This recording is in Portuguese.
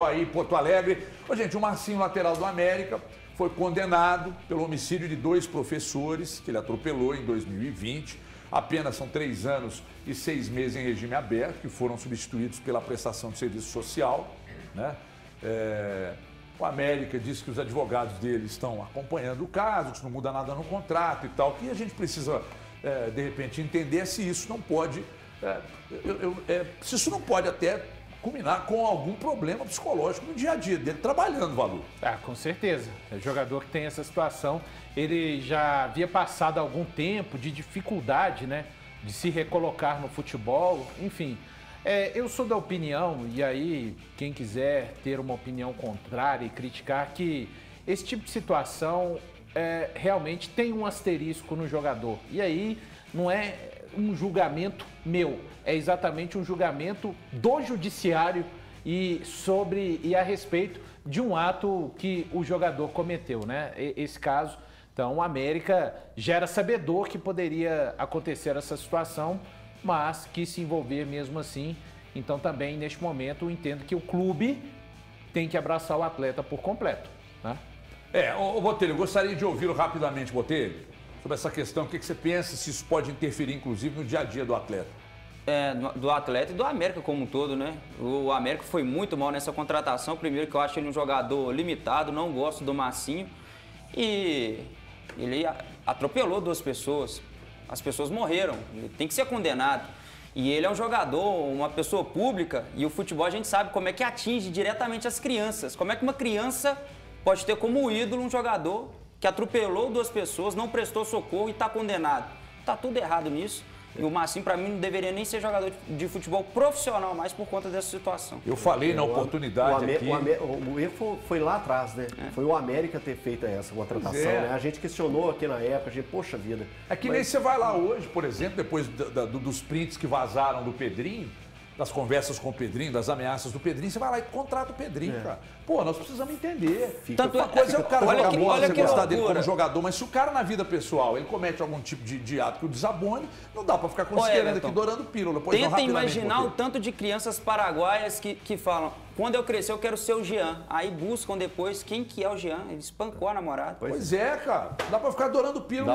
Aí, Porto Alegre. Ô, gente, o Marcinho, lateral do América, foi condenado pelo homicídio de 2 professores que ele atropelou em 2020. A pena são 3 anos e 6 meses em regime aberto, que foram substituídos pela prestação de serviço social, né? O América disse que os advogados dele estão acompanhando o caso, que não muda nada no contrato e tal. Que a gente precisa, de repente, entender se isso não pode, se isso não pode até culminar com algum problema psicológico no dia a dia dele, trabalhando, Valu. Com certeza. O jogador que tem essa situação, ele já havia passado algum tempo de dificuldade, né, de se recolocar no futebol, enfim. Eu sou da opinião, e aí quem quiser ter uma opinião contrária e criticar, que esse tipo de situação realmente tem um asterisco no jogador. E aí não é um julgamento meu, é exatamente um julgamento do judiciário e a respeito de um ato que o jogador cometeu, né? Esse caso, então, o América já era sabedor que poderia acontecer essa situação, mas quis se envolver mesmo assim. Então, também, neste momento, eu entendo que o clube tem que abraçar o atleta por completo, né? Botelho, eu gostaria de ouvi-lo rapidamente, Botelho, sobre essa questão. O que você pensa, se isso pode interferir, inclusive, no dia a dia do atleta? Do atleta e do América como um todo, né? O América foi muito mal nessa contratação. Primeiro que eu acho ele um jogador limitado, não gosto do Marcinho. E ele atropelou 2 pessoas. As pessoas morreram, ele tem que ser condenado. E ele é um jogador, uma pessoa pública, e o futebol a gente sabe como é que atinge diretamente as crianças. Como é que uma criança pode ter como ídolo um jogador que atropelou 2 pessoas, não prestou socorro e está condenado. Está tudo errado nisso. E o Marcinho, para mim, não deveria nem ser jogador de futebol profissional mais por conta dessa situação. Eu falei na oportunidade aqui. O erro foi lá atrás, né? Foi o América ter feito essa contratação, né? A gente questionou aqui na época, a gente, poxa vida. É que nem você vai lá hoje, por exemplo, depois dos prints que vazaram do Pedrinho, das conversas com o Pedrinho, das ameaças do Pedrinho, você vai lá e contrata o Pedrinho, cara. Pô, nós precisamos entender. Uma coisa é o cara jogar bola, você gostar dele como jogador, mas se o cara na vida pessoal, ele comete algum tipo de ato que o desabone, não dá pra ficar considerando aqui, dourando pílula. Tenta imaginar o tanto de crianças paraguaias que falam, quando eu crescer eu quero ser o Jean. Aí buscam depois quem que é o Jean, ele espancou a namorada. Pois é, cara. Dá pra ficar dourando pílula.